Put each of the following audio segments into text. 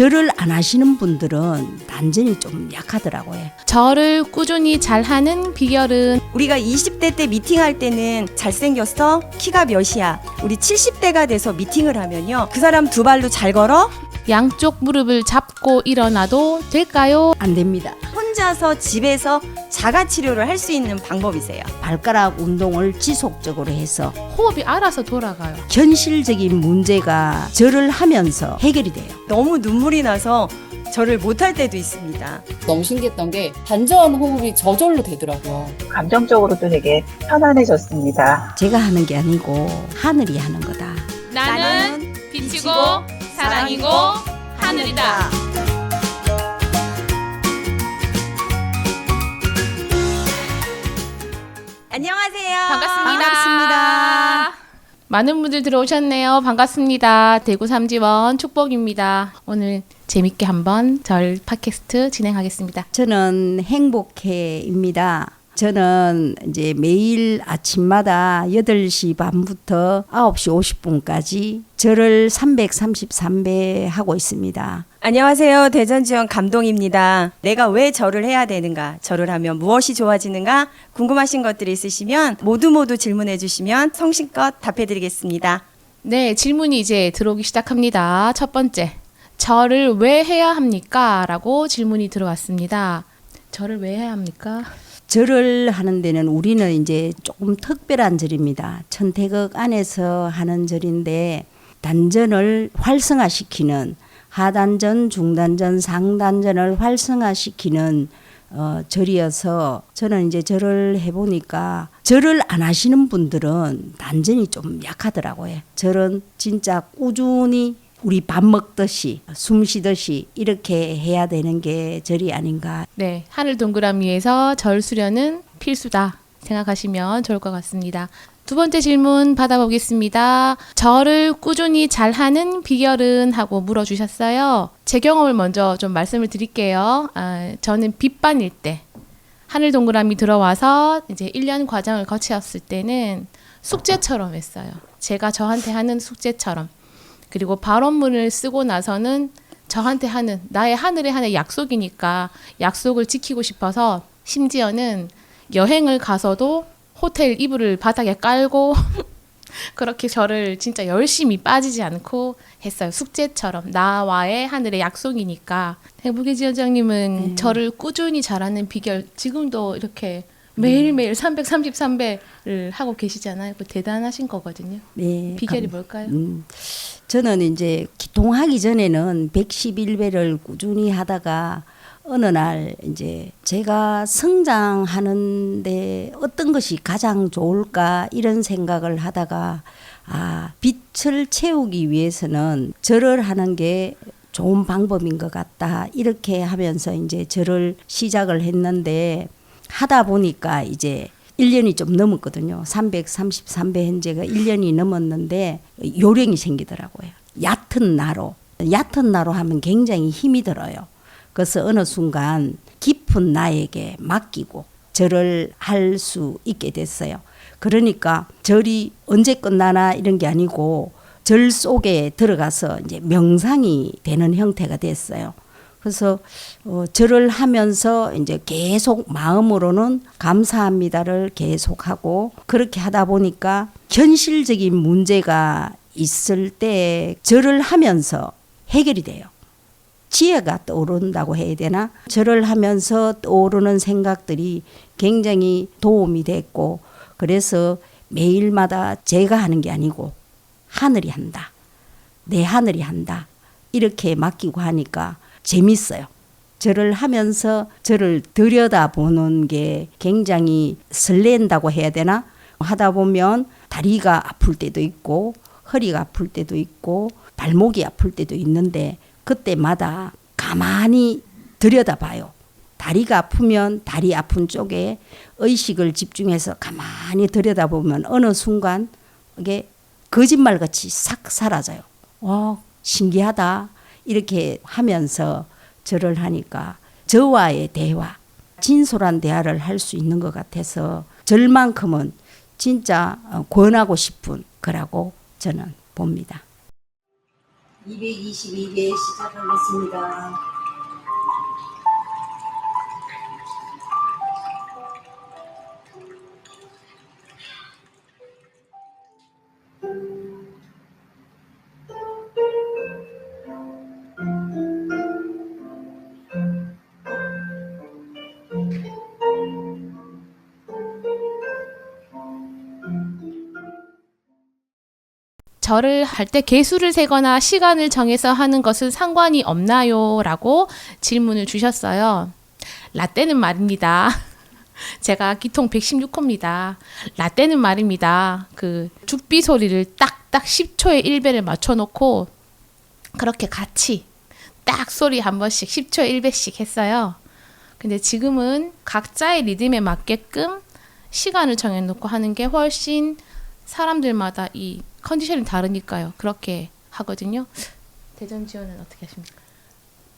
절을 안 하시는 분들은 단전이 좀 약하더라고요. 절을 꾸준히 잘하는 비결은 우리가 20대 때 미팅할 때는 잘생겼어? 키가 몇이야? 우리 70대가 돼서 미팅을 하면요. 그 사람 두 발로 잘 걸어? 양쪽 무릎을 잡고 일어나도 될까요? 안 됩니다. 혼자서 집에서 자가 치료를 할 수 있는 방법이세요. 발가락 운동을 지속적으로 해서 호흡이 알아서 돌아가요. 현실적인 문제가 절을 하면서 해결이 돼요. 너무 눈물이 나서 절을 못할 때도 있습니다. 너무 신기했던 게 단전 호흡이 저절로 되더라고요. 감정적으로도 되게 편안해졌습니다. 제가 하는 게 아니고 하늘이 하는 거다. 나는 빛이고 사랑이고 하늘이다. 안녕하세요. 반갑습니다. 많은 분들 들어오셨네요. 반갑습니다. 대구 삼지원 축복입니다. 오늘 재밌게 한번 절 팟캐스트 진행하겠습니다. 저는 행복해입니다. 저는 이제 매일 아침마다 8시 반부터 9시 50분까지 절을 333배 하고 있습니다. 안녕하세요. 대전지원 감동입니다. 내가 왜 절을 해야 되는가? 절을 하면 무엇이 좋아지는가? 궁금하신 것들이 있으시면 모두 질문해 주시면 성심껏 답해 드리겠습니다. 네, 질문이 이제 들어오기 시작합니다. 첫 번째, 절을 왜 해야 합니까? 라고 질문이 들어왔습니다. 절을 왜 해야 합니까? 절을 하는 데는 우리는 이제 조금 특별한 절입니다. 천태극 안에서 하는 절인데 단전을 활성화시키는 하단전, 중단전, 상단전을 활성화시키는 절이어서 저는 이제 절을 해보니까 절을 안 하시는 분들은 단전이 좀 약하더라고요. 절은 진짜 꾸준히 우리 밥 먹듯이 숨 쉬듯이 이렇게 해야 되는 게 절이 아닌가. 네, 하늘 동그라미에서 절 수련은 필수다 생각하시면 좋을 것 같습니다. 두 번째 질문 받아보겠습니다. 절을 꾸준히 잘하는 비결은? 하고 물어주셨어요. 제 경험을 먼저 좀 말씀을 드릴게요. 저는 빗반일 때 하늘 동그라미 들어와서 이제 1년 과정을 거쳤을 때는 숙제처럼 했어요. 제가 저한테 하는 숙제처럼. 그리고 발언문을 쓰고 나서는 저한테 하는 나의 하늘에 하는 약속이니까 약속을 지키고 싶어서 심지어는 여행을 가서도 호텔 이불을 바닥에 깔고 그렇게 저를 진짜 열심히 빠지지 않고 했어요. 숙제처럼 나와의 하늘의 약속이니까. 행복의 지원장님은 저를 꾸준히 잘하는 비결 지금도 이렇게 매일매일 333배를 하고 계시잖아요. 대단하신 거거든요. 네, 비결이 뭘까요? 저는 이제 기통하기 전에는 111배를 꾸준히 하다가 어느 날 이제 제가 성장하는데 어떤 것이 가장 좋을까 이런 생각을 하다가 빛을 채우기 위해서는 절을 하는 게 좋은 방법인 것 같다. 이렇게 하면서 이제 절을 시작을 했는데 하다 보니까 이제 1년이 좀 넘었거든요. 333배 현재가 1년이 넘었는데 요령이 생기더라고요. 얕은 나로 하면 굉장히 힘이 들어요. 그래서 어느 순간 깊은 나에게 맡기고 절을 할 수 있게 됐어요. 그러니까 절이 언제 끝나나 이런 게 아니고 절 속에 들어가서 이제 명상이 되는 형태가 됐어요. 그래서 절을 하면서 이제 계속 마음으로는 감사합니다를 계속하고 그렇게 하다 보니까 현실적인 문제가 있을 때 절을 하면서 해결이 돼요. 지혜가 떠오른다고 해야 되나? 절을 하면서 떠오르는 생각들이 굉장히 도움이 됐고 그래서 매일마다 제가 하는 게 아니고 하늘이 한다. 내 하늘이 한다. 이렇게 맡기고 하니까 재밌어요. 절을 하면서 절을 들여다보는 게 굉장히 설렌다고 해야 되나? 하다 보면 다리가 아플 때도 있고 허리가 아플 때도 있고 발목이 아플 때도 있는데 그때마다 가만히 들여다봐요. 다리가 아프면 다리 아픈 쪽에 의식을 집중해서 가만히 들여다보면 어느 순간 이게 거짓말같이 싹 사라져요. 와, 신기하다. 이렇게 하면서 절을 하니까 저와의 대화, 진솔한 대화를 할 수 있는 것 같아서 절만큼은 진짜 권하고 싶은 거라고 저는 봅니다. 222개 시작하겠습니다. 절을 할 때 개수를 세거나 시간을 정해서 하는 것은 상관이 없나요? 라고 질문을 주셨어요. 라떼는 말입니다. 제가 기통 116호입니다. 라떼는 말입니다. 그 죽비 소리를 딱딱 10초에 1배를 맞춰놓고 그렇게 같이 딱 소리 한 번씩 10초에 1배씩 했어요. 근데 지금은 각자의 리듬에 맞게끔 시간을 정해놓고 하는 게 훨씬 사람들마다 이 컨디션이 다르니까요. 그렇게 하거든요. 대전 지원은 어떻게 하십니까?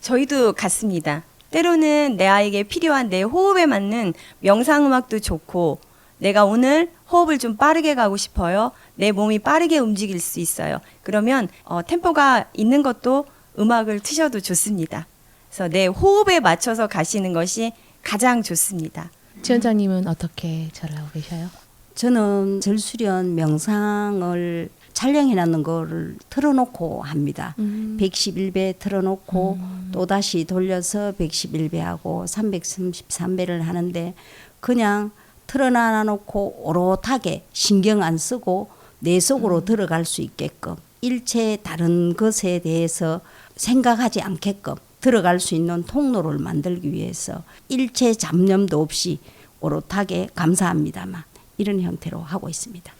저희도 같습니다. 때로는 내 아이에게 필요한 내 호흡에 맞는 명상음악도 좋고 내가 오늘 호흡을 좀 빠르게 가고 싶어요. 내 몸이 빠르게 움직일 수 있어요. 그러면 템포가 있는 것도 음악을 트셔도 좋습니다. 그래서 내 호흡에 맞춰서 가시는 것이 가장 좋습니다. 지원자님은 어떻게 절을 하고 계셔요? 저는 절수련 명상을 촬영해놨는 거를 틀어놓고 합니다. 111배 틀어놓고 또다시 돌려서 111배 하고 333배를 하는데 그냥 틀어놔놓고 오롯하게 신경 안 쓰고 내 속으로 들어갈 수 있게끔 일체 다른 것에 대해서 생각하지 않게끔 들어갈 수 있는 통로를 만들기 위해서 일체 잡념도 없이 오롯하게 감사합니다만 이런 형태로 하고 있습니다.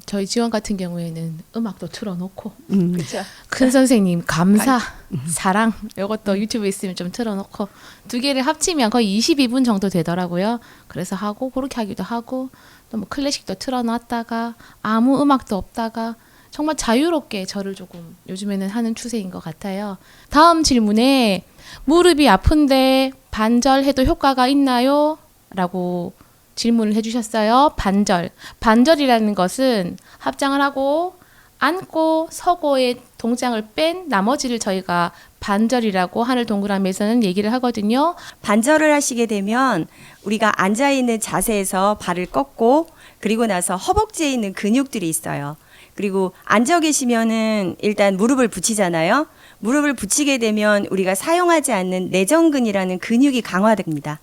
저희 지원 같은 경우에는 음악도 틀어놓고 그렇죠. 큰 선생님 감사, 사랑 이것도 유튜브에 있으면 좀 틀어놓고 두 개를 합치면 거의 22분 정도 되더라고요. 그래서 하고 그렇게 하기도 하고 또 뭐 클래식도 틀어놨다가 아무 음악도 없다가 정말 자유롭게 절을 조금 요즘에는 하는 추세인 것 같아요. 다음 질문에 무릎이 아픈데 반절해도 효과가 있나요? 라고 질문을 해주셨어요. 반절. 반절이라는 것은 합장을 하고 앉고 서고의 동작을 뺀 나머지를 저희가 반절이라고 하늘 동그라미에서는 얘기를 하거든요. 반절을 하시게 되면 우리가 앉아있는 자세에서 발을 꺾고 그리고 나서 허벅지에 있는 근육들이 있어요. 그리고 앉아 계시면은 일단 무릎을 붙이잖아요. 무릎을 붙이게 되면 우리가 사용하지 않는 내전근이라는 근육이 강화됩니다.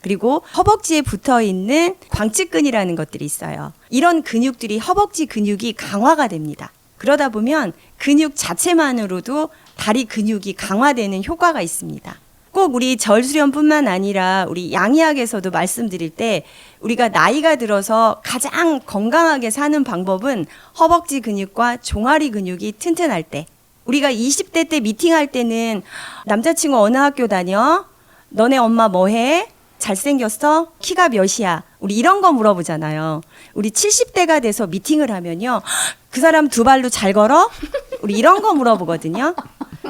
그리고 허벅지에 붙어 있는 광측근이라는 것들이 있어요. 이런 근육들이 허벅지 근육이 강화가 됩니다. 그러다 보면 근육 자체만으로도 다리 근육이 강화되는 효과가 있습니다. 꼭 우리 절수련뿐만 아니라 우리 양의학에서도 말씀드릴 때 우리가 나이가 들어서 가장 건강하게 사는 방법은 허벅지 근육과 종아리 근육이 튼튼할 때, 우리가 20대 때 미팅할 때는 남자친구 어느 학교 다녀? 너네 엄마 뭐 해? 잘생겼어? 키가 몇이야? 우리 이런 거 물어보잖아요. 우리 70대가 돼서 미팅을 하면요. 그 사람 두 발로 잘 걸어? 우리 이런 거 물어보거든요.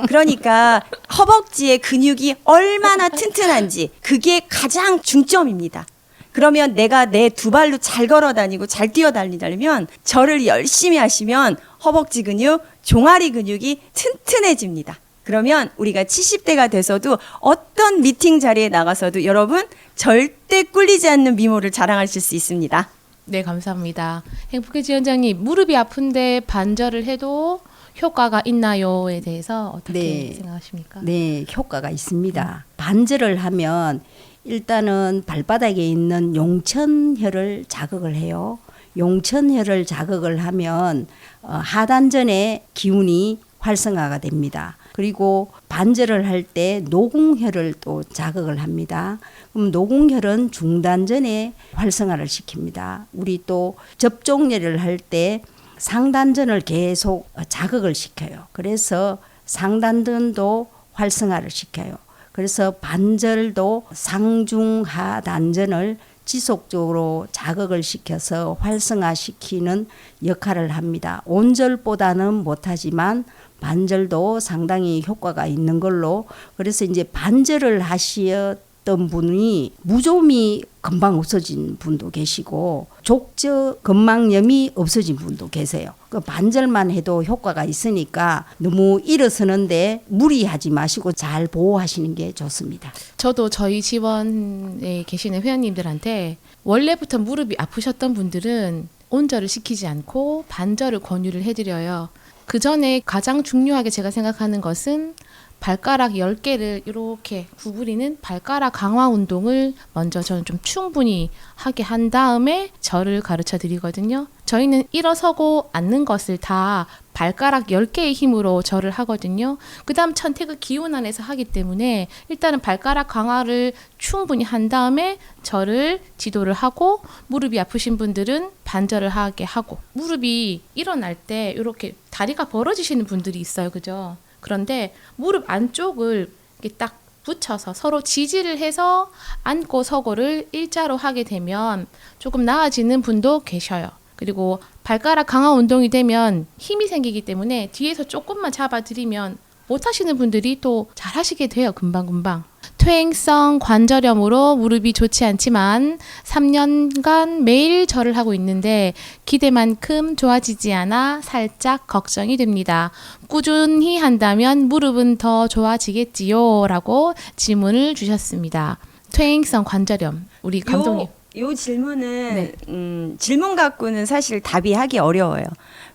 그러니까 허벅지의 근육이 얼마나 튼튼한지 그게 가장 중점입니다. 그러면 내가 내 두 발로 잘 걸어 다니고 잘 뛰어 다니려면 절을 열심히 하시면 허벅지 근육, 종아리 근육이 튼튼해집니다. 그러면 우리가 70대가 돼서도 어떤 미팅 자리에 나가서도 여러분 절대 꿀리지 않는 미모를 자랑하실 수 있습니다. 네, 감사합니다. 행복해 지원장님, 무릎이 아픈데 반절을 해도 효과가 있나요?에 대해서 어떻게 생각하십니까? 네, 효과가 있습니다. 반절을 하면 일단은 발바닥에 있는 용천혈을 자극을 해요. 용천혈을 자극을 하면 하단전의 기운이 활성화가 됩니다. 그리고 반절을 할 때 노궁혈을 또 자극을 합니다. 그럼 노궁혈은 중단전에 활성화를 시킵니다. 우리 또 접종혈을 할 때 상단전을 계속 자극을 시켜요. 그래서 상단전도 활성화를 시켜요. 그래서 반절도 상중하단전을 지속적으로 자극을 시켜서 활성화시키는 역할을 합니다. 온절보다는 못하지만 반절도 상당히 효과가 있는 걸로, 그래서 이제 반절을 하셨던 하셨던 분이 무좀이 금방 없어진 분도 계시고 족저 근막염이 없어진 분도 계세요. 그 반절만 해도 효과가 있으니까 너무 일어서는데 무리하지 마시고 잘 보호하시는 게 좋습니다. 저도 저희 지원에 계시는 회원님들한테 원래부터 무릎이 아프셨던 분들은 온절을 시키지 않고 반절을 권유를 해드려요. 그 전에 가장 중요하게 제가 생각하는 것은 발가락 10개를 이렇게 구부리는 발가락 강화 운동을 먼저 저는 좀 충분히 하게 한 다음에 절을 가르쳐 드리거든요. 저희는 일어서고 앉는 것을 다 발가락 10개의 힘으로 절을 하거든요. 그 다음 천태그 기운 안에서 하기 때문에 일단은 발가락 강화를 충분히 한 다음에 절을 지도를 하고 무릎이 아프신 분들은 반절을 하게 하고 무릎이 일어날 때 이렇게 다리가 벌어지시는 분들이 있어요. 그죠? 그런데 무릎 안쪽을 이렇게 딱 붙여서 서로 지지를 해서 앉고 서고를 일자로 하게 되면 조금 나아지는 분도 계셔요. 그리고 발가락 강화 운동이 되면 힘이 생기기 때문에 뒤에서 조금만 잡아드리면 못하시는 분들이 또 잘 하시게 돼요. 금방금방. 퇴행성 관절염으로 무릎이 좋지 않지만 3년간 매일 절을 하고 있는데 기대만큼 좋아지지 않아 살짝 걱정이 됩니다. 꾸준히 한다면 무릎은 더 좋아지겠지요? 라고 질문을 주셨습니다. 퇴행성 관절염, 우리 감독님. 요 질문은 네. 질문 갖고는 사실 답이 하기 어려워요.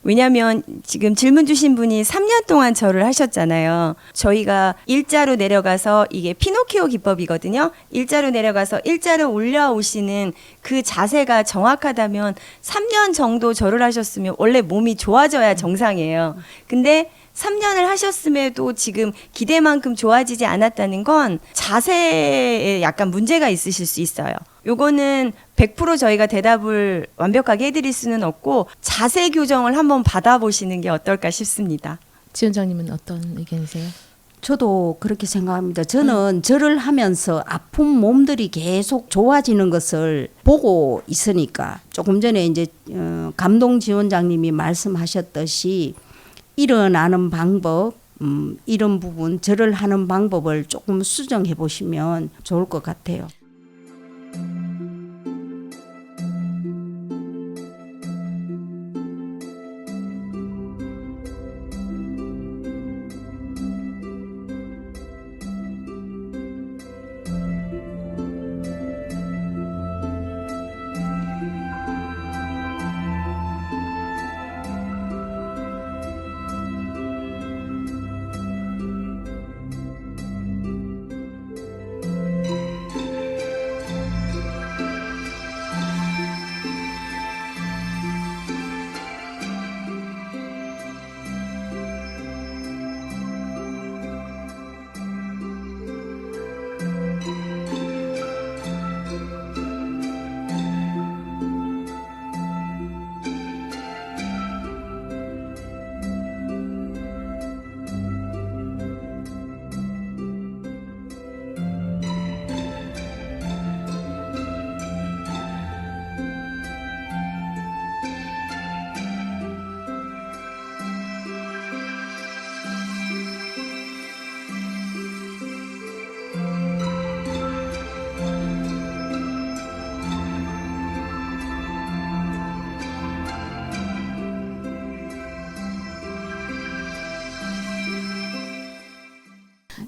왜냐하면 지금 질문 주신 분이 3년 동안 절을 하셨잖아요. 저희가 일자로 내려가서 이게 피노키오 기법이거든요. 일자로 내려가서 일자로 올라오시는 그 자세가 정확하다면 3년 정도 절을 하셨으면 원래 몸이 좋아져야 정상이에요. 근데 3년을 하셨음에도 지금 기대만큼 좋아지지 않았다는 건 자세에 약간 문제가 있으실 수 있어요. 요거는 100% 저희가 대답을 완벽하게 해드릴 수는 없고 자세 교정을 한번 받아보시는 게 어떨까 싶습니다. 지원장님은 어떤 의견이세요? 저도 그렇게 생각합니다. 저는 절을 하면서 아픈 몸들이 계속 좋아지는 것을 보고 있으니까 조금 전에 이제 감동 지원장님이 말씀하셨듯이 일어나는 방법, 이런 부분 절을 하는 방법을 조금 수정해 보시면 좋을 것 같아요.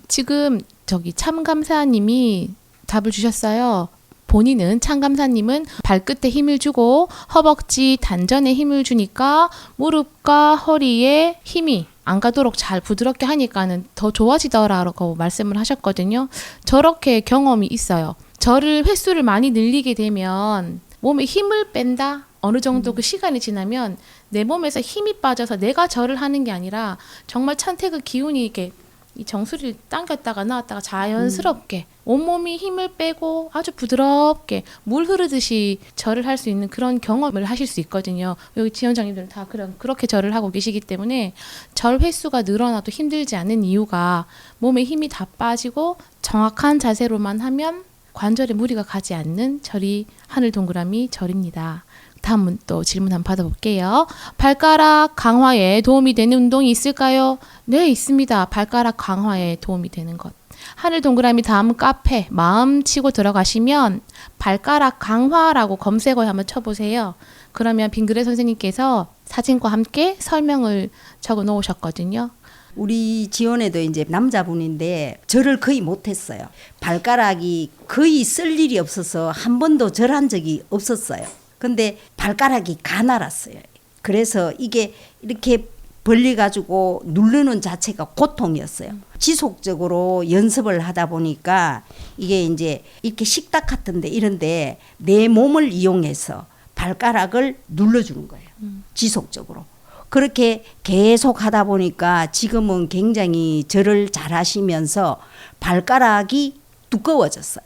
지금 저기 참감사님이 답을 주셨어요. 본인은 참감사님은 발끝에 힘을 주고 허벅지 단전에 힘을 주니까 무릎과 허리에 힘이 안 가도록 잘 부드럽게 하니까는 더 좋아지더라고 말씀을 하셨거든요. 저렇게 경험이 있어요. 절을 횟수를 많이 늘리게 되면 몸에 힘을 뺀다? 어느 정도 그 시간이 지나면 내 몸에서 힘이 빠져서 내가 절을 하는 게 아니라 정말 천태그 기운이 이렇게 이 정수리를 당겼다가 나왔다가 자연스럽게 온몸이 힘을 빼고 아주 부드럽게 물 흐르듯이 절을 할 수 있는 그런 경험을 하실 수 있거든요. 여기 지원장님들은 다 그렇게 절을 하고 계시기 때문에 절 횟수가 늘어나도 힘들지 않은 이유가 몸에 힘이 다 빠지고 정확한 자세로만 하면 관절에 무리가 가지 않는 절이 하늘 동그라미 절입니다. 다음 또 질문 한번 받아볼게요. 발가락 강화에 도움이 되는 운동이 있을까요? 네, 있습니다. 발가락 강화에 도움이 되는 것. 하늘 동그라미 다음 카페 마음 치고 들어가시면 발가락 강화라고 검색어에 한번 쳐보세요. 그러면 빙그레 선생님께서 사진과 함께 설명을 적어 놓으셨거든요. 우리 지원에도 이제 남자분인데 절을 거의 못했어요. 발가락이 거의 쓸 일이 없어서 한 번도 절한 적이 없었어요. 근데 발가락이 가날았어요. 그래서 이게 이렇게 벌려가지고 누르는 자체가 고통이었어요. 지속적으로 연습을 하다 보니까 이게 이제 이렇게 식탁 같은데 이런데 내 몸을 이용해서 발가락을 눌러주는 거예요. 지속적으로. 그렇게 계속 하다 보니까 지금은 굉장히 절을 잘 하시면서 발가락이 두꺼워졌어요.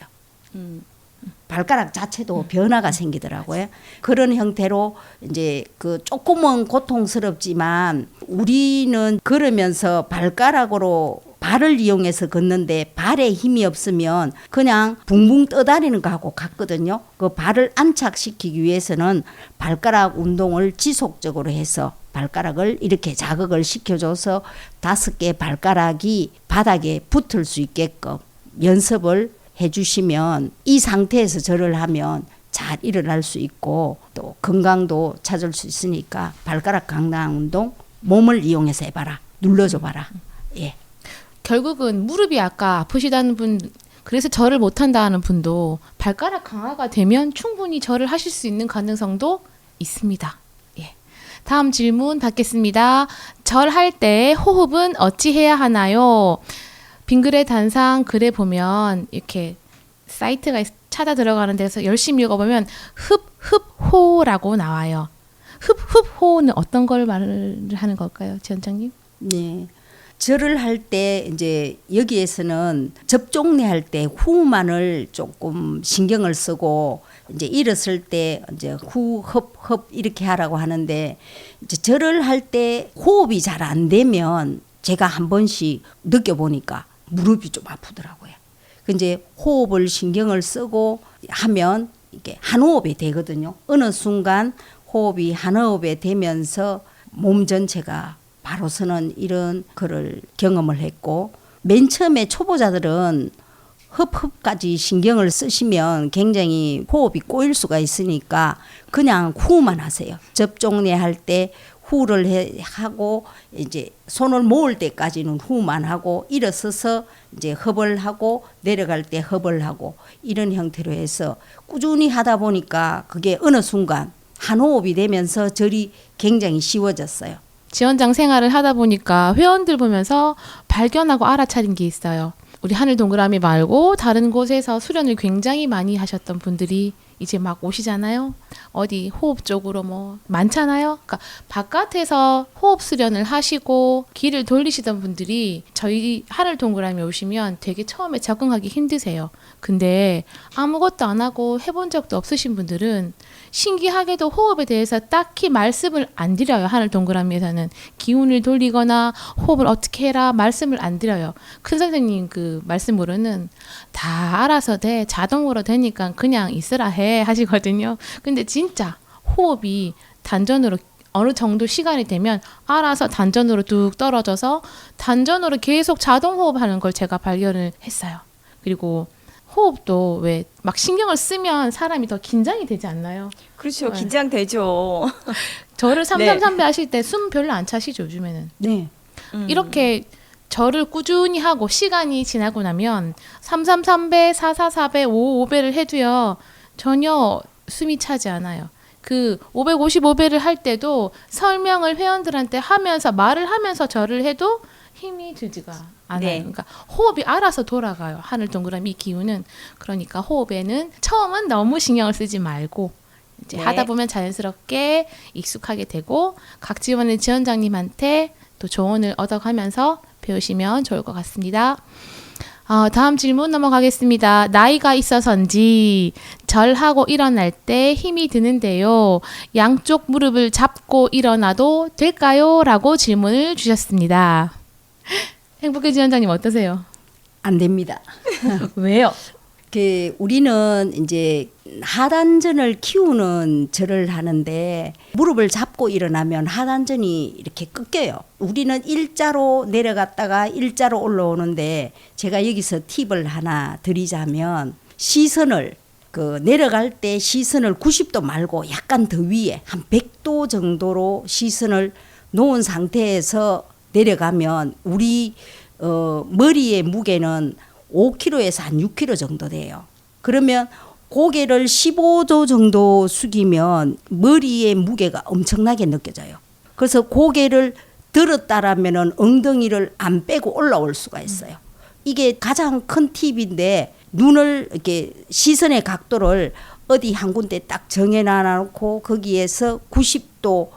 발가락 자체도 변화가 생기더라고요. 그런 형태로 이제 그 조금은 고통스럽지만 우리는 걸으면서 발가락으로 발을 이용해서 걷는데 발에 힘이 없으면 그냥 붕붕 떠다니는 거하고 같거든요. 그 발을 안착시키기 위해서는 발가락 운동을 지속적으로 해서 발가락을 이렇게 자극을 시켜줘서 5개 발가락이 바닥에 붙을 수 있게끔 연습을 해주시면 이 상태에서 절을 하면 잘 일어날 수 있고 또 건강도 찾을 수 있으니까 발가락 강당 운동 몸을 이용해서 해봐라. 눌러줘 봐라. 예. 결국은 무릎이 아까 아프시다는 분, 그래서 절을 못한다 하는 분도 발가락 강화가 되면 충분히 절을 하실 수 있는 가능성도 있습니다. 예. 다음 질문 받겠습니다. 절할 때 호흡은 어찌 해야 하나요? 빙그레 단상 글에 보면 이렇게 사이트가 찾아 들어가는 데서 열심히 읽어보면 흡흡호라고 나와요. 흡흡호는 어떤 걸 말을 하는 걸까요, 지원장님? 네. 절을 할 때 이제 여기에서는 접종례 할 때 후만을 조금 신경을 쓰고 이제 일었을 때 이제 후, 흡 이렇게 하라고 하는데 이제 절을 할 때 호흡이 잘 안 되면 제가 한 번씩 느껴보니까 무릎이 좀 아프더라고요. 이제 호흡을 신경을 쓰고 하면 이게 한 호흡이 되거든요. 어느 순간 호흡이 한 호흡에 되면서 몸 전체가 바로 서는 이런 거를 경험을 했고 맨 처음에 초보자들은 흡흡까지 신경을 쓰시면 굉장히 호흡이 꼬일 수가 있으니까 그냥 후만 하세요. 접종례 할 때 후를 하고 이제 손을 모을 때까지는 후만 하고 일어서서 이제 흡을 하고 내려갈 때 흡을 하고 이런 형태로 해서 꾸준히 하다 보니까 그게 어느 순간 한 호흡이 되면서 절이 굉장히 쉬워졌어요. 지원장 생활을 하다 보니까 회원들 보면서 발견하고 알아차린 게 있어요. 우리 하늘 동그라미 말고 다른 곳에서 수련을 굉장히 많이 하셨던 분들이 이제 막 오시잖아요. 어디 호흡 쪽으로 뭐 많잖아요. 그러니까 바깥에서 호흡 수련을 하시고 길을 돌리시던 분들이 저희 하늘 동그라미 오시면 되게 처음에 적응하기 힘드세요. 근데 아무것도 안 하고 해본 적도 없으신 분들은 신기하게도 호흡에 대해서 딱히 말씀을 안 드려요. 하늘 동그라미에서는 기운을 돌리거나 호흡을 어떻게 해라 말씀을 안 드려요. 큰 선생님 그 말씀으로는 다 알아서 돼. 자동으로 되니까 그냥 있으라 해 하시거든요. 근데 진짜 호흡이 단전으로 어느 정도 시간이 되면 알아서 단전으로 뚝 떨어져서 단전으로 계속 자동 호흡하는 걸 제가 발견을 했어요. 그리고 호흡도 왜 막 신경을 쓰면 사람이 더 긴장이 되지 않나요? 그렇죠. 네. 긴장되죠. 저를 네. 333배 하실 때 숨 별로 안 차시죠, 요즘에는. 네. 이렇게 절을 꾸준히 하고 시간이 지나고 나면 333배, 444배, 555배를 해도요. 전혀 숨이 차지 않아요. 그 555배를 할 때도 설명을 회원들한테 하면서 말을 하면서 절을 해도 힘이 들지가 않아요. 네. 그러니까 호흡이 알아서 돌아가요. 하늘 동그라미 기운은. 그러니까 호흡에는 처음은 너무 신경을 쓰지 말고 이제 네. 하다 보면 자연스럽게 익숙하게 되고 각 지원의 지원장님한테 또 조언을 얻어가면서 배우시면 좋을 것 같습니다. 다음 질문 넘어가겠습니다. 나이가 있어서인지 절하고 일어날 때 힘이 드는데요. 양쪽 무릎을 잡고 일어나도 될까요? 라고 질문을 주셨습니다. 행복해 지원장님 어떠세요? 안 됩니다. 왜요? 우리는 이제 하단전을 키우는 절을 하는데 무릎을 잡고 일어나면 하단전이 이렇게 꺾여요. 우리는 일자로 내려갔다가 일자로 올라오는데 제가 여기서 팁을 하나 드리자면 시선을 내려갈 때 시선을 90도 말고 약간 더 위에 한 100도 정도로 시선을 놓은 상태에서 내려가면 우리 머리의 무게는 5kg에서 한 6kg 정도 돼요. 그러면 고개를 15도 정도 숙이면 머리의 무게가 엄청나게 느껴져요. 그래서 고개를 들었다라면은 엉덩이를 안 빼고 올라올 수가 있어요. 이게 가장 큰 팁인데 눈을 이렇게 시선의 각도를 어디 한 군데 딱 정해놔 놓고 거기에서 90도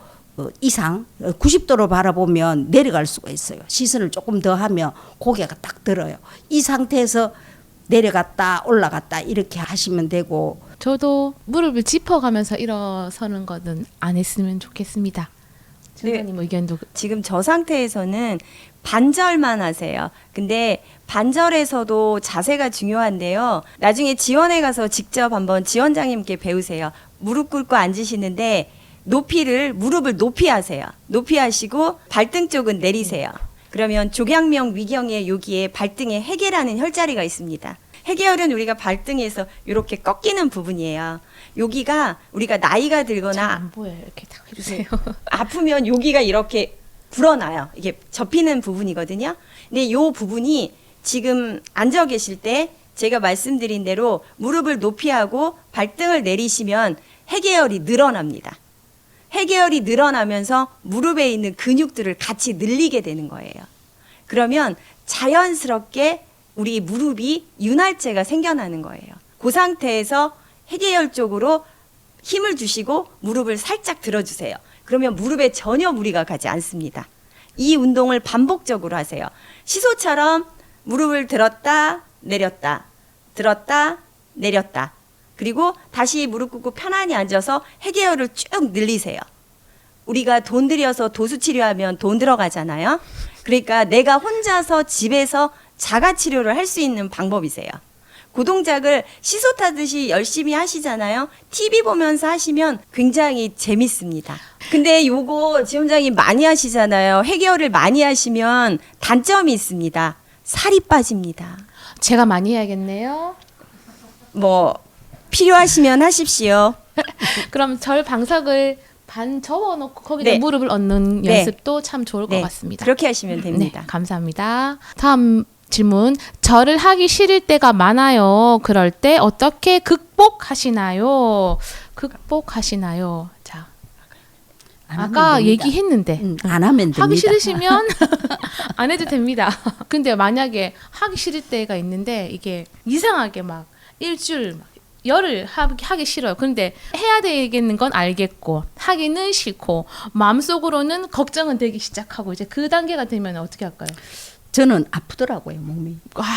이상 90도로 바라보면 내려갈 수가 있어요. 시선을 조금 더 하면 고개가 딱 들어요. 이 상태에서 내려갔다 올라갔다 이렇게 하시면 되고. 저도 무릎을 짚어가면서 일어서는 거는 안 했으면 좋겠습니다. 지원자님 의견도. 지금 저 상태에서는 반절만 하세요. 근데 반절에서도 자세가 중요한데요. 나중에 지원에 가서 직접 한번 지원장님께 배우세요. 무릎 꿇고 앉으시는데 무릎을 높이 하세요. 높이 하시고 발등 쪽은 내리세요. 그러면 조경명 위경의 여기에 발등에 해계라는 혈자리가 있습니다. 해계혈은 우리가 발등에서 이렇게 꺾이는 부분이에요. 여기가 우리가 나이가 잘 들거나 안 보여요. 이렇게 딱 해주세요. 아프면 여기가 이렇게 불어나요. 이게 접히는 부분이거든요. 근데 이 부분이 지금 앉아 계실 때 제가 말씀드린 대로 무릎을 높이 하고 발등을 내리시면 해계혈이 늘어납니다. 해계혈이 늘어나면서 무릎에 있는 근육들을 같이 늘리게 되는 거예요. 그러면 자연스럽게 우리 무릎이 윤활제가 생겨나는 거예요. 그 상태에서 해계혈 쪽으로 힘을 주시고 무릎을 살짝 들어주세요. 그러면 무릎에 전혀 무리가 가지 않습니다. 이 운동을 반복적으로 하세요. 시소처럼 무릎을 들었다 내렸다 들었다 내렸다, 그리고 다시 무릎 꿇고 편안히 앉아서 해계혈을 쭉 늘리세요. 우리가 돈 들여서 도수 치료하면 돈 들어가잖아요. 그러니까 내가 혼자서 집에서 자가 치료를 할 수 있는 방법이세요. 그 동작을 시소 타듯이 열심히 하시잖아요. TV 보면서 하시면 굉장히 재밌습니다. 근데 요거 지원장님 많이 하시잖아요. 해계혈을 많이 하시면 단점이 있습니다. 살이 빠집니다. 제가 많이 해야겠네요. 뭐 필요하시면 하십시오. 그럼 절 방석을 반 접어놓고 거기다 네. 무릎을 얹는 네. 연습도 참 좋을 것 같습니다. 그렇게 하시면 됩니다. 네, 감사합니다. 다음 질문. 절을 하기 싫을 때가 많아요. 그럴 때 어떻게 극복하시나요? 극복하시나요? 자, 안 하면 아까 됩니다. 얘기했는데 안 하면 됩니다. 하기 싫으시면 안 해도 됩니다. 근데 만약에 하기 싫을 때가 있는데 이게 이상하게 막 일주일 막 열흘 하기 싫어요. 그런데 해야 되겠는 건 알겠고 하기는 싫고 마음속으로는 걱정은 되기 시작하고 이제 그 단계가 되면 어떻게 할까요? 저는 아프더라고요, 몸이.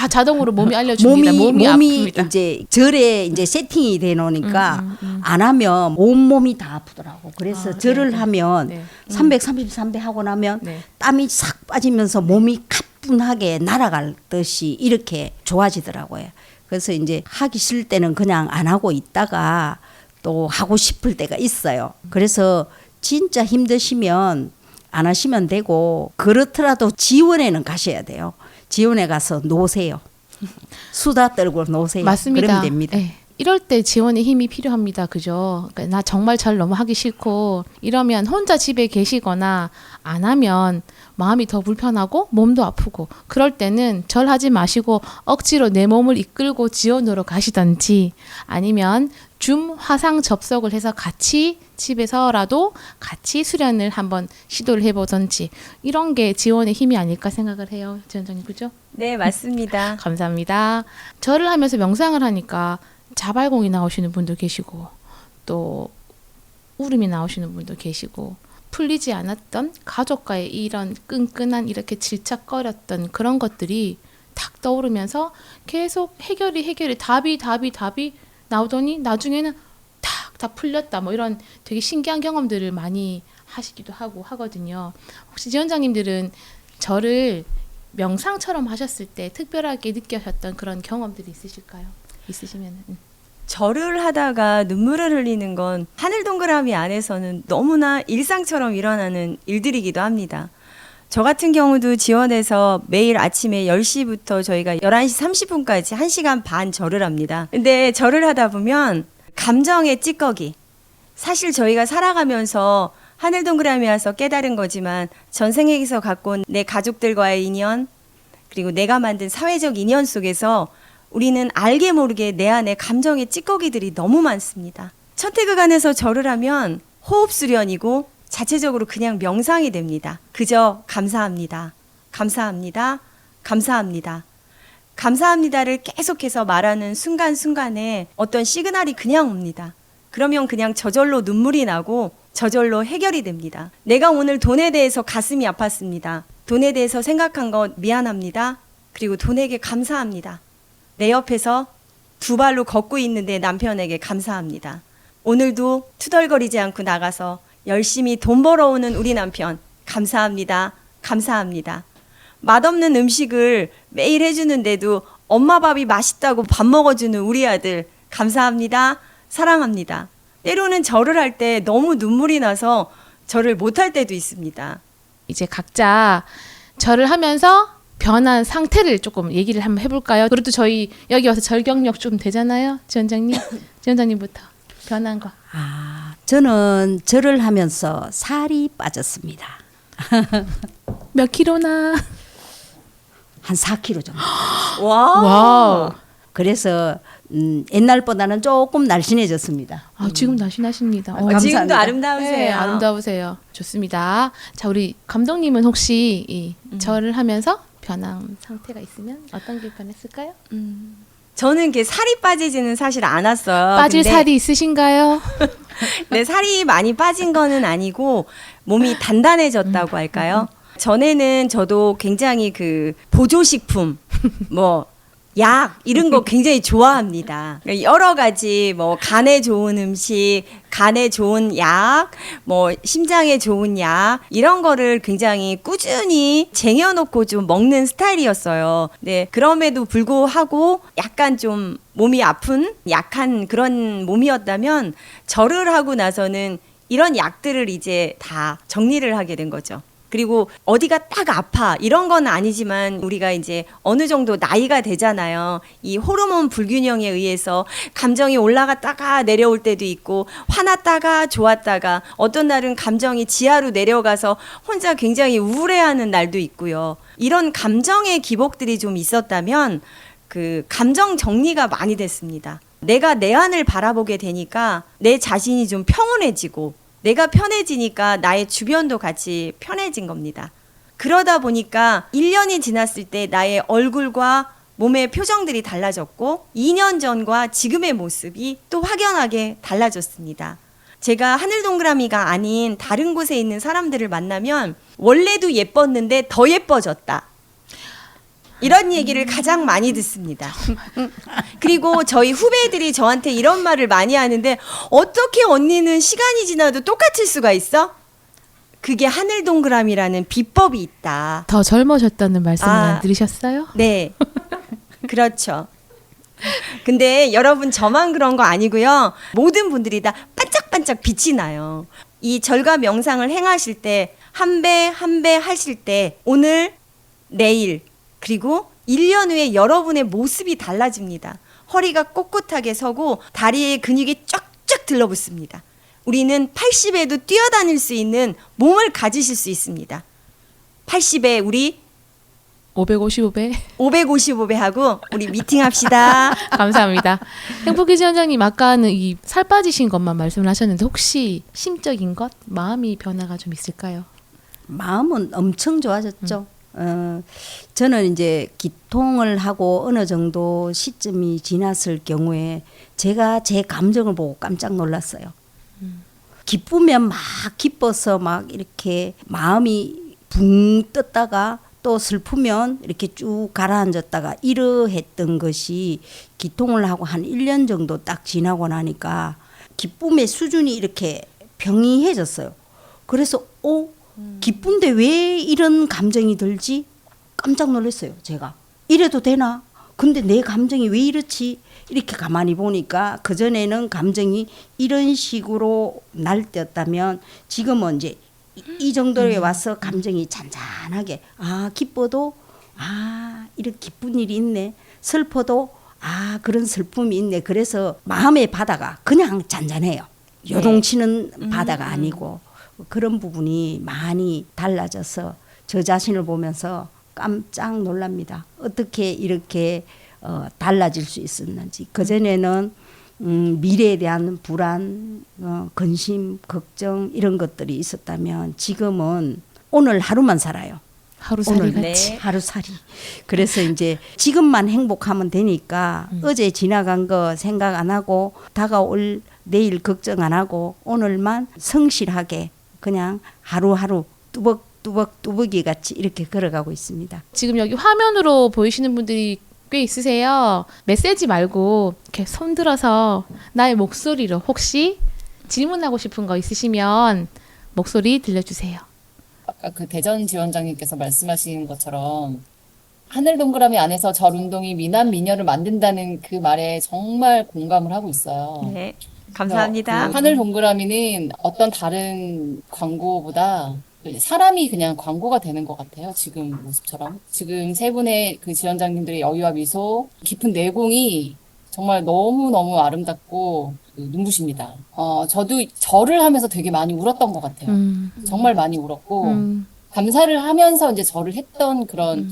자동으로 몸이 알려줍니다. 몸이 아픕니다. 이제 절에 이제 세팅이 돼 놓으니까 안 하면 온 몸이 다 아프더라고. 그래서 절을 네, 하면 네. 333배 하고 나면 네. 땀이 싹 빠지면서 몸이 가뿐하게 날아갈 듯이 이렇게 좋아지더라고요. 그래서 이제 하기 싫을 때는 그냥 안 하고 있다가 또 하고 싶을 때가 있어요. 그래서 진짜 힘드시면 안 하시면 되고, 그렇더라도 지원에는 가셔야 돼요. 지원에 가서 노세요. 수다 떨고 노세요. 맞습니다. 그러면 됩니다. 네. 이럴 때 지원의 힘이 필요합니다. 그죠? 그러니까 나 정말 절 너무 하기 싫고 이러면 혼자 집에 계시거나 안 하면 마음이 더 불편하고 몸도 아프고 그럴 때는 절하지 마시고 억지로 내 몸을 이끌고 지원으로 가시던지 아니면 줌 화상 접속을 해서 같이 집에서라도 같이 수련을 한번 시도를 해보던지 이런 게 지원의 힘이 아닐까 생각을 해요. 지원장님 그죠? 네, 맞습니다. 감사합니다. 절을 하면서 명상을 하니까 자발공이 나오시는 분도 계시고 또 울음이 나오시는 분도 계시고 풀리지 않았던 가족과의 이런 끈끈한 이렇게 질척거렸던 그런 것들이 탁 떠오르면서 계속 해결이 답이 나오더니 나중에는 탁 다 풀렸다 뭐 이런 되게 신기한 경험들을 많이 하시기도 하고 하거든요. 혹시 지원장님들은 절을 명상처럼 하셨을 때 특별하게 느끼셨던 그런 경험들이 있으실까요? 있으시면. 절을 하다가 눈물을 흘리는 건 하늘 동그라미 안에서는 너무나 일상처럼 일어나는 일들이기도 합니다. 저 같은 경우도 지원해서 매일 아침에 10시부터 저희가 11시 30분까지 1시간 반 절을 합니다. 근데 절을 하다 보면 감정의 찌꺼기, 사실 저희가 살아가면서 하늘 동그라미 와서 깨달은 거지만 전생에서 갖고 온 내 가족들과의 인연, 그리고 내가 만든 사회적 인연 속에서 우리는 알게 모르게 내 안에 감정의 찌꺼기들이 너무 많습니다. 천태극안에서 절을 하면 호흡 수련이고 자체적으로 그냥 명상이 됩니다. 그저 감사합니다. 감사합니다. 감사합니다. 감사합니다를 계속해서 말하는 순간순간에 어떤 시그널이 그냥 옵니다. 그러면 그냥 저절로 눈물이 나고 저절로 해결이 됩니다. 내가 오늘 돈에 대해서 가슴이 아팠습니다. 돈에 대해서 생각한 것 미안합니다. 그리고 돈에게 감사합니다. 내 옆에서 두 발로 걷고 있는 내 남편에게 감사합니다. 오늘도 투덜거리지 않고 나가서 열심히 돈 벌어오는 우리 남편 감사합니다. 감사합니다. 맛없는 음식을 매일 해주는데도 엄마 밥이 맛있다고 밥 먹어주는 우리 아들 감사합니다. 사랑합니다. 때로는 절을 할 때 너무 눈물이 나서 절을 못할 때도 있습니다. 이제 각자 절을 하면서 변한 상태를 조금 얘기를 한번 해볼까요? 그래도 저희 여기 와서 절 경력 좀 되잖아요. 지원장님. 지원장님부터 변한 거. 저는 절을 하면서 살이 빠졌습니다. 몇 킬로나? 한 4kg 정도. 와우. 그래서 옛날보다는 조금 날씬해졌습니다. 지금 날씬하십니다. 감사합니다. 지금도 아름다우세요. 네, 아름다우세요. 좋습니다. 자, 우리 감독님은 혹시 이 절을 하면서 변한 상태가 있으면 어떤 게 변했을까요? 저는 이렇게 살이 빠지지는 사실 않았어요. 빠질 근데 살이 있으신가요? 네, 살이 많이 빠진 거는 아니고 몸이 단단해졌다고 할까요? 전에는 저도 굉장히 그 보조식품, 뭐 약 이런 거 굉장히 좋아합니다. 여러 가지 뭐 간에 좋은 음식, 간에 좋은 약, 뭐 심장에 좋은 약 이런 거를 굉장히 꾸준히 쟁여놓고 좀 먹는 스타일이었어요. 네, 그럼에도 불구하고 약간 좀 몸이 아픈 약한 그런 몸이었다면 절을 하고 나서는 이런 약들을 이제 다 정리를 하게 된 거죠. 그리고 어디가 딱 아파 이런 건 아니지만 우리가 이제 어느 정도 나이가 되잖아요. 이 호르몬 불균형에 의해서 감정이 올라갔다가 내려올 때도 있고 화났다가 좋았다가 어떤 날은 감정이 지하로 내려가서 혼자 굉장히 우울해하는 날도 있고요. 이런 감정의 기복들이 좀 있었다면 그 감정 정리가 많이 됐습니다. 내가 내 안을 바라보게 되니까 내 자신이 좀 평온해지고 내가 편해지니까 나의 주변도 같이 편해진 겁니다. 그러다 보니까 1년이 지났을 때 나의 얼굴과 몸의 표정들이 달라졌고 2년 전과 지금의 모습이 또 확연하게 달라졌습니다. 제가 하늘 동그라미가 아닌 다른 곳에 있는 사람들을 만나면 원래도 예뻤는데 더 예뻐졌다. 이런 얘기를 가장 많이 듣습니다. 그리고 저희 후배들이 저한테 이런 말을 많이 하는데 어떻게 언니는 시간이 지나도 똑같을 수가 있어? 그게 하늘 동그라미라는 비법이 있다. 더 젊어졌다는 말씀을 안 들으셨어요? 네. 그렇죠. 근데 여러분 저만 그런 거 아니고요. 모든 분들이 다 반짝반짝 빛이 나요. 이 절과 명상을 행하실 때 한 배 한 배 하실 때 오늘 내일 그리고 1년 후에 여러분의 모습이 달라집니다. 허리가 꼿꼿하게 서고 다리에 근육이 쫙쫙 들러붙습니다. 우리는 80에도 뛰어다닐 수 있는 몸을 가지실 수 있습니다. 80에 우리 555배. 555배 하고 우리 미팅합시다. 감사합니다. 행복의 지원장님 아까는 이 살 빠지신 것만 말씀을 하셨는데 혹시 심적인 것, 마음이 변화가 좀 있을까요? 마음은 엄청 좋아졌죠. 저는 이제 기통을 하고 어느 정도 시점이 지났을 경우에 제가 제 감정을 보고 깜짝 놀랐어요. 기쁘면 막 기뻐서 막 이렇게 마음이 붕 떴다가 또 슬프면 이렇게 쭉 가라앉았다가 이러했던 것이 기통을 하고 한 1년 정도 딱 지나고 나니까 기쁨의 수준이 이렇게 병이해졌어요. 그래서 기쁜데 왜 이런 감정이 들지? 깜짝 놀랐어요. 제가. 이래도 되나? 근데 내 감정이 왜 이렇지? 이렇게 가만히 보니까 그전에는 감정이 이런 식으로 날 때였다면 지금은 이제 이 정도에 와서 감정이 잔잔하게 기뻐도 이렇게 기쁜 일이 있네. 슬퍼도 그런 슬픔이 있네. 그래서 마음의 바다가 그냥 잔잔해요. 요동치는 바다가 아니고 그런 부분이 많이 달라져서 저 자신을 보면서 깜짝 놀랍니다. 어떻게 이렇게 달라질 수 있었는지. 그전에는 미래에 대한 불안, 근심, 걱정 이런 것들이 있었다면 지금은 오늘 하루만 살아요. 하루살이 오늘 같이. 하루살이. 그래서 이제 지금만 행복하면 되니까 어제 지나간 거 생각 안 하고 다가올 내일 걱정 안 하고 오늘만 성실하게 그냥 하루하루 뚜벅이 같이 이렇게 걸어가고 있습니다. 지금 여기 화면으로 보이시는 분들이 꽤 있으세요. 메시지 말고 이렇게 손들어서 나의 목소리로 혹시 질문하고 싶은 거 있으시면 목소리 들려주세요. 아까 그 대전 지원장님께서 말씀하신 것처럼 하늘 동그라미 안에서 절 운동이 미남 미녀를 만든다는 그 말에 정말 공감을 하고 있어요. 네. 감사합니다. 그 하늘 동그라미는 어떤 다른 광고보다 사람이 그냥 광고가 되는 것 같아요. 지금 모습처럼. 지금 세 분의 그 지원장님들의 여유와 미소, 깊은 내공이 정말 너무너무 아름답고 눈부십니다. 저도 절을 하면서 되게 많이 울었던 것 같아요. 정말 많이 울었고, 감사를 하면서 이제 절을 했던 그런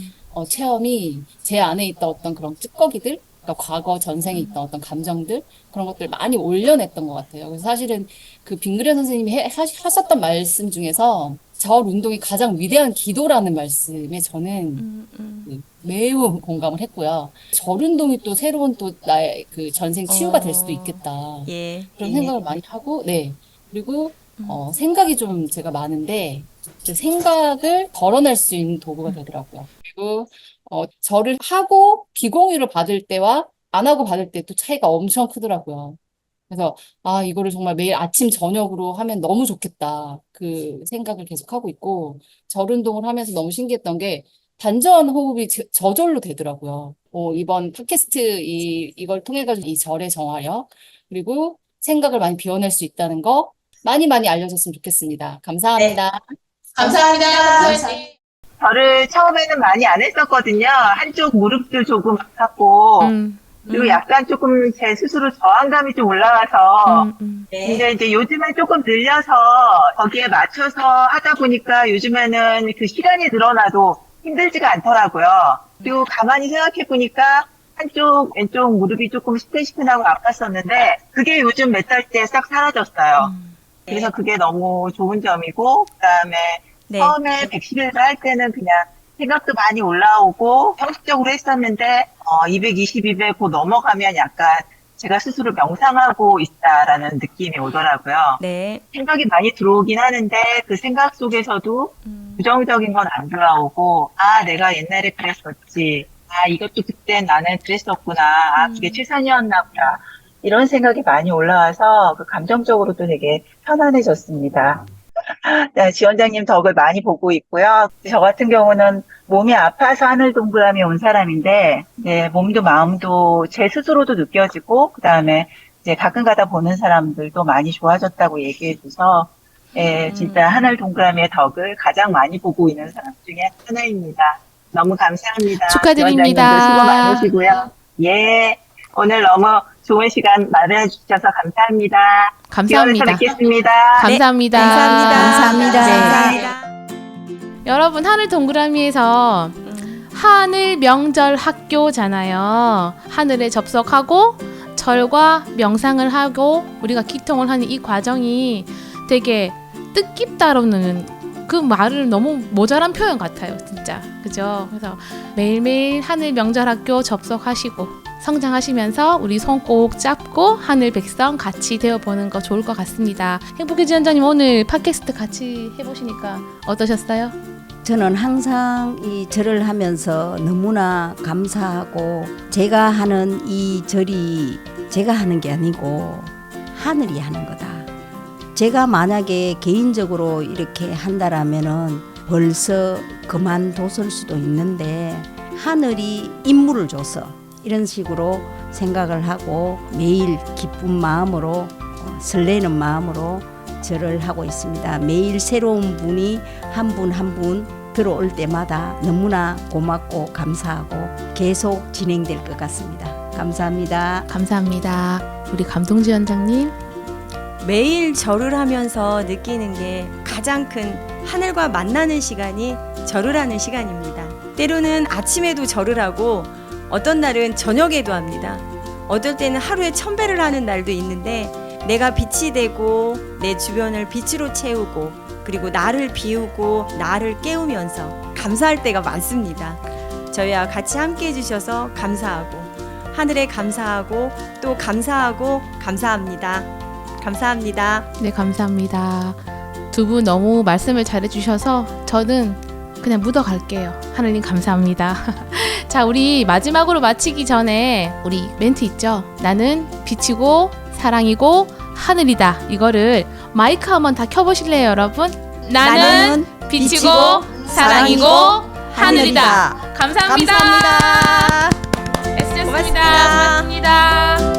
체험이 제 안에 있던 어떤 그런 찌꺼기들, 그러니까 과거 전생에 있던 어떤 감정들, 그런 것들 많이 올려냈던 것 같아요. 그래서 사실은 그 빙그레 선생님이 하셨던 말씀 중에서 절 운동이 가장 위대한 기도라는 말씀에 저는 매우 공감을 했고요. 절 운동이 또 새로운 또 나의 그 전생 치유가 될 수도 있겠다. 예. 그런 생각을 많이 하고, 네. 그리고, 생각이 좀 제가 많은데, 그 생각을 덜어낼 수 있는 도구가 되더라고요. 그리고, 절을 하고 비공유를 받을 때와 안 하고 받을 때 또 차이가 엄청 크더라고요. 그래서, 이거를 정말 매일 아침, 저녁으로 하면 너무 좋겠다. 그 생각을 계속 하고 있고, 절 운동을 하면서 너무 신기했던 게, 단전 호흡이 저절로 되더라고요. 이번 팟캐스트 이걸 통해가지고 이 절의 정화력, 그리고 생각을 많이 비워낼 수 있다는 거 많이 많이 알려줬으면 좋겠습니다. 감사합니다. 감사합니다. 저를 처음에는 많이 안 했었거든요. 한쪽 무릎도 조금 아팠고, 그리고 약간 조금 제 스스로 저항감이 좀 올라와서, 근데 이제 요즘은 조금 늘려서 거기에 맞춰서 하다 보니까 요즘에는 그 시간이 늘어나도 힘들지가 않더라고요. 그리고 가만히 생각해 보니까 한쪽 왼쪽 무릎이 조금 시큰시큰하고 아팠었는데 그게 요즘 몇 달째 싹 사라졌어요. 그래서 그게 너무 좋은 점이고 그다음에 네. 처음에 111을 할 때는 그냥 생각도 많이 올라오고 형식적으로 했었는데 220, 200 넘어가면 약간 제가 스스로 명상하고 있다라는 느낌이 오더라고요. 네. 생각이 많이 들어오긴 하는데 그 생각 속에서도 부정적인 건 안 들어오고 내가 옛날에 그랬었지. 이것도 그때 나는 그랬었구나. 그게 최선이었나 보다. 이런 생각이 많이 올라와서 그 감정적으로도 되게 편안해졌습니다. 네, 지원장님 덕을 많이 보고 있고요. 저 같은 경우는 몸이 아파서 하늘 동그라미 온 사람인데, 네, 몸도 마음도 제 스스로도 느껴지고, 그 다음에 이제 가끔 가다 보는 사람들도 많이 좋아졌다고 얘기해줘서, 진짜 하늘 동그라미의 덕을 가장 많이 보고 있는 사람 중에 하나입니다. 너무 감사합니다. 축하드립니다. 지원장님도 수고 많으시고요. 예, 오늘 너무 좋은 시간 마련해 주셔서 감사합니다. 감사합니다. 기원에서 뵙겠습니다. 감사합니다. 감사합니다. 네. 감사합니다. 여러분, 하늘 동그라미에서 하늘 명절 학교잖아요. 하늘에 접속하고 절과 명상을 하고 우리가 기통을 하는 이 과정이 되게 뜻깊다라는 그 말을 너무 모자란 표현 같아요, 진짜. 그죠? 그래서 매일매일 하늘 명절 학교 접속하시고 성장하시면서 우리 손 꼭 잡고 하늘 백성 같이 되어보는 거 좋을 것 같습니다. 행복의 지원자님, 오늘 팟캐스트 같이 해보시니까 어떠셨어요? 저는 항상 이 절을 하면서 너무나 감사하고 제가 하는 이 절이 제가 하는 게 아니고 하늘이 하는 거다. 제가 만약에 개인적으로 이렇게 한다라면은 벌써 그만뒀을 수도 있는데 하늘이 임무를 줘서 이런 식으로 생각을 하고 매일 기쁜 마음으로 설레는 마음으로 절을 하고 있습니다. 매일 새로운 분이 한 분 한 분 들어올 때마다 너무나 고맙고 감사하고 계속 진행될 것 같습니다. 감사합니다. 감사합니다. 우리 감동지원장님. 매일 절을 하면서 느끼는 게 가장 큰 하늘과 만나는 시간이 절을 하는 시간입니다. 때로는 아침에도 절을 하고 어떤 날은 저녁에도 합니다. 어떨 때는 하루에 1000배를 하는 날도 있는데 내가 빛이 되고 내 주변을 빛으로 채우고 그리고 나를 비우고 나를 깨우면서 감사할 때가 많습니다. 저희와 같이 함께 해주셔서 감사하고 하늘에 감사하고 또 감사하고 감사합니다. 감사합니다. 네, 감사합니다. 두 분 너무 말씀을 잘해주셔서 저는 그냥 묻어갈게요. 하늘님 감사합니다. 자, 우리 마지막으로 마치기 전에 우리 멘트 있죠? 나는 빛이고 사랑이고 하늘이다. 이거를 마이크 한번 다 켜보실래요, 여러분? 나는 빛이고 사랑이고 하늘이다. 감사합니다. 감사합니다. 애쓰셨습니다. 고맙습니다. 고맙습니다.